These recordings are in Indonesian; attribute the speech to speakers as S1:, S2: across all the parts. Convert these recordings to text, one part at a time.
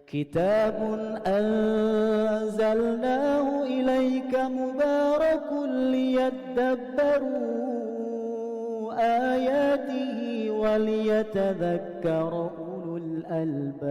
S1: كتاب أنزلناه إليك مبارك ليدبروا آياته وليتذكر أولو الألباب.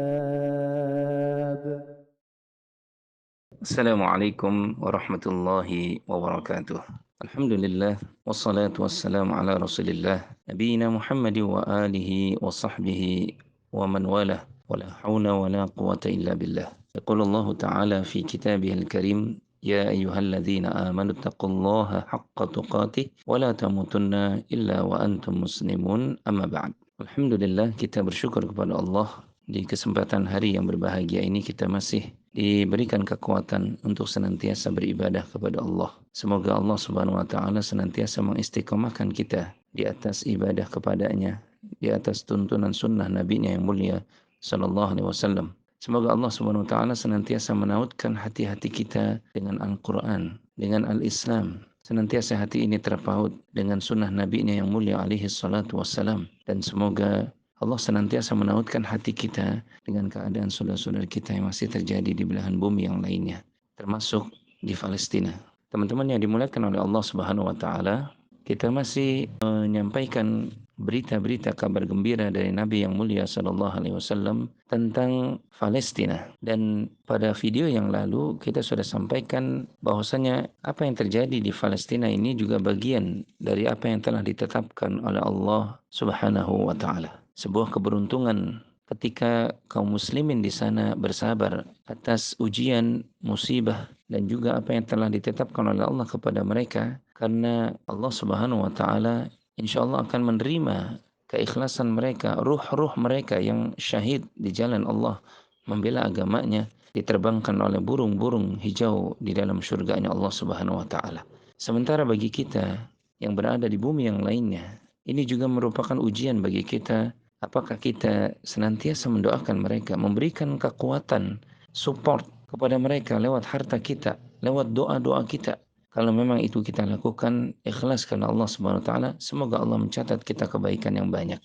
S2: السلام عليكم ورحمة الله وبركاته. الحمد لله والصلاة والسلام على رسول الله نبينا محمد وآله وصحبه ومن والاه ولا حول ولا قوة إلا بالله. يقول الله تعالى في كتابه الكريم: يا أيها الذين آمنوا اتقوا الله حق تقاته ولا تموتن إلا وأنتم مسلمون. أما بعد. Alhamdulillah, kita bersyukur kepada Allah. Di kesempatan hari yang berbahagia ini kita masih diberikan kekuatan untuk senantiasa beribadah kepada Allah. Semoga Allah Subhanahu wa taala senantiasa mengistiqomahkan kita di atas ibadah kepadanya, di atas tuntunan sunnah Nabi-Nya yang mulia sallallahu alaihi wasallam. Semoga Allah Subhanahu wa taala senantiasa menautkan hati-hati kita dengan Al-Qur'an, dengan Al-Islam. Senantiasa hati ini terpaut dengan sunnah Nabi-Nya yang mulia alaihi salatu wassalam. Dan semoga Allah senantiasa menautkan hati kita dengan keadaan saudara-saudara kita yang masih terjadi di belahan bumi yang lainnya, termasuk di Palestina. Teman-teman yang dimuliakan oleh Allah Subhanahu wa taala, kita masih menyampaikan berita-berita kabar gembira dari Nabi yang mulia sallallahu alaihi wasallam tentang Palestina. Dan pada video yang lalu kita sudah sampaikan bahwasanya apa yang terjadi di Palestina ini juga bagian dari apa yang telah ditetapkan oleh Allah Subhanahu wa taala. Sebuah keberuntungan ketika kaum muslimin di sana bersabar atas ujian, musibah, dan juga apa yang telah ditetapkan oleh Allah kepada mereka, karena Allah Subhanahu wa taala insyaallah akan menerima keikhlasan mereka, ruh-ruh mereka yang syahid di jalan Allah membela agamanya, diterbangkan oleh burung-burung hijau di dalam syurganya Allah Subhanahu wa taala. Sementara bagi kita yang berada di bumi yang lainnya, ini juga merupakan ujian bagi kita. Apakah kita senantiasa mendoakan mereka, memberikan kekuatan, support kepada mereka lewat harta kita, lewat doa-doa kita. Kalau memang itu kita lakukan ikhlas karena Allah Subhanahu wa taala, semoga Allah mencatat kita kebaikan yang banyak.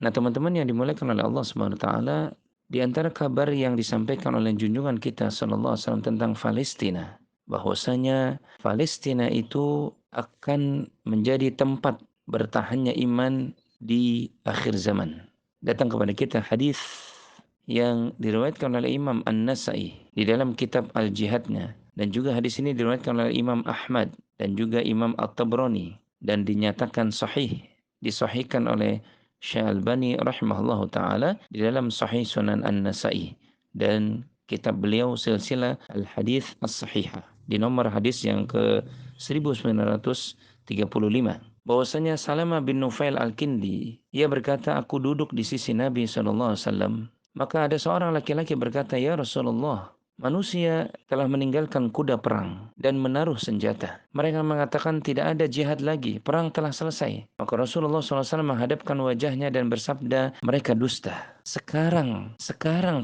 S2: Nah, teman-teman yang dimuliakan oleh Allah Subhanahu wa taala, di antara kabar yang disampaikan oleh junjungan kita sallallahu alaihi wasallam tentang Palestina, bahwasanya Palestina itu akan menjadi tempat bertahannya iman di akhir zaman. Datang kepada kita hadis yang diriwayatkan oleh Imam An-Nasa'i di dalam kitab Al-Jihadnya, dan juga hadis ini diriwayatkan oleh Imam Ahmad dan juga Imam At-Tabrani dan dinyatakan sahih, disahihkan oleh Syekh Al-Albani rahimahullahu taala di dalam Sahih Sunan An-Nasa'i dan kitab beliau Silsilah Al-Hadits As-Sahihah di nomor hadis yang ke 1935, bahwasanya Salamah bin Nufail Al-Kindi, ia berkata, aku duduk di sisi Nabi SAW. Maka ada seorang laki-laki berkata, ya Rasulullah, manusia telah meninggalkan kuda perang dan menaruh senjata. Mereka mengatakan tidak ada jihad lagi, perang telah selesai. Maka Rasulullah SAW menghadapkan wajahnya dan bersabda, mereka dusta. Sekarang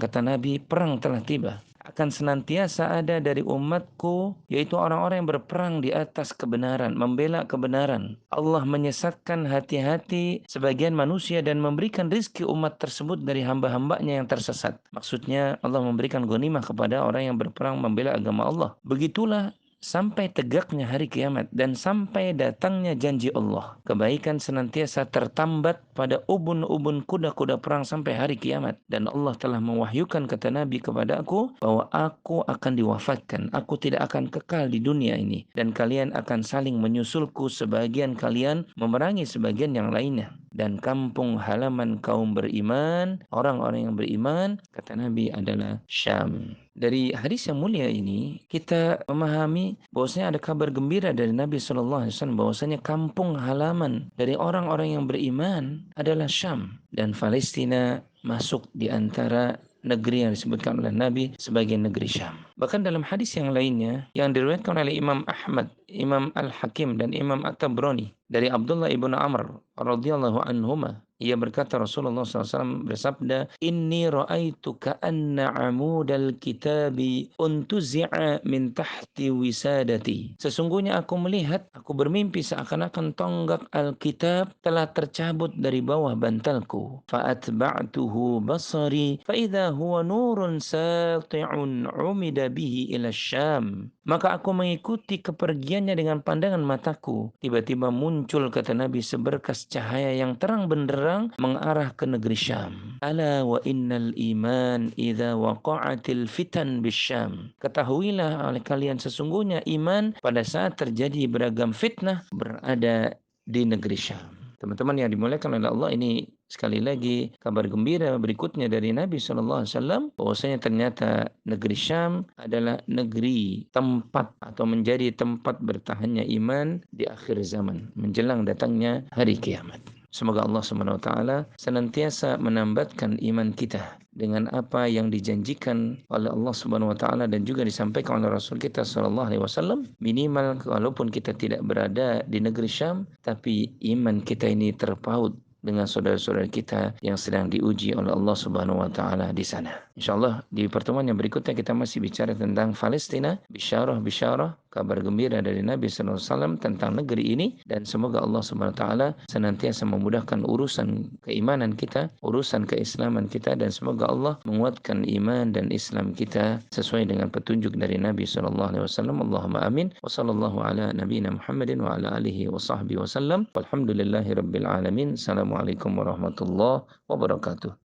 S2: kata Nabi, perang telah tiba. Akan senantiasa ada dari umatku, yaitu orang-orang yang berperang di atas kebenaran, membela kebenaran. Allah menyesatkan hati-hati sebagian manusia dan memberikan rizki umat tersebut dari hamba-hambanya yang tersesat. Maksudnya Allah memberikan ghanimah kepada orang yang berperang membela agama Allah. Begitulah sampai tegaknya hari kiamat dan sampai datangnya janji Allah. Kebaikan senantiasa tertambat pada ubun-ubun kuda-kuda perang sampai hari kiamat. Dan Allah telah mewahyukan kata Nabi kepada aku bahwa aku akan diwafatkan. Aku tidak akan kekal di dunia ini. Dan kalian akan saling menyusulku, sebagian kalian memerangi sebagian yang lainnya. Dan kampung halaman kaum beriman, orang-orang yang beriman, kata Nabi, adalah Syam. Dari hadis yang mulia ini kita memahami bahwasanya ada kabar gembira dari Nabi sallallahu alaihi wasallam bahwasanya kampung halaman dari orang-orang yang beriman adalah Syam, dan Palestina masuk di antara negeri yang disebutkan oleh Nabi sebagai negeri Syam. Bahkan dalam hadis yang lainnya yang diriwayatkan oleh Imam Ahmad, Imam Al-Hakim dan Imam At-Tabrani dari Abdullah ibn Amr radhiyallahu anhuma, Ia berkata Rasulullah SAW bersabda, "Inni ra'aitu ka'anna 'amudal kitabi untuzi'a min tahti wisadati." Sesungguhnya aku bermimpi seakan-akan tonggak Alkitab telah tercabut dari bawah bantalku. Fa'atba'tuhu basari fa'idha huwa nurun sati'un 'umida bihi ila Syam. Maka aku mengikuti kepergiannya dengan pandangan mataku. Tiba-tiba muncul, kata Nabi, seberkas cahaya yang terang benderang mengarah ke negeri Syam. Ala wa innal iman idza waqa'atil fitan bisyam. Ketahuilah oleh kalian, sesungguhnya iman pada saat terjadi beragam fitnah berada di negeri Syam. Teman-teman yang dimuliakan oleh Allah, ini sekali lagi kabar gembira berikutnya dari Nabi SAW, bahwasanya ternyata negeri Syam adalah negeri tempat atau menjadi tempat bertahannya iman di akhir zaman menjelang datangnya hari kiamat. Semoga Allah SWT senantiasa menambatkan iman kita dengan apa yang dijanjikan oleh Allah Subhanahu wa taala dan juga disampaikan oleh Rasul kita sallallahu alaihi wasallam. Minimal walaupun kita tidak berada di negeri Syam, tapi iman kita ini terpaut dengan saudara-saudara kita yang sedang diuji oleh Allah Subhanahu wa taala di sana. Insyaallah di pertemuan yang berikutnya kita masih bicara tentang Palestina, bisyarah kabar gembira dari Nabi sallallahu alaihi wasallam tentang negeri ini, dan semoga Allah Subhanahu wa taala senantiasa memudahkan urusan keimanan kita, urusan keislaman kita, dan semoga Allah menguatkan iman dan Islam kita sesuai dengan petunjuk dari Nabi sallallahu alaihi wasallam. Allahumma amin. Wa sallallahu ala nabiyyina Muhammadin wa ala alihi wa sahbihi wasallam. Walhamdulillahirabbil alamin. Assalamualaikum warahmatullahi wabarakatuh.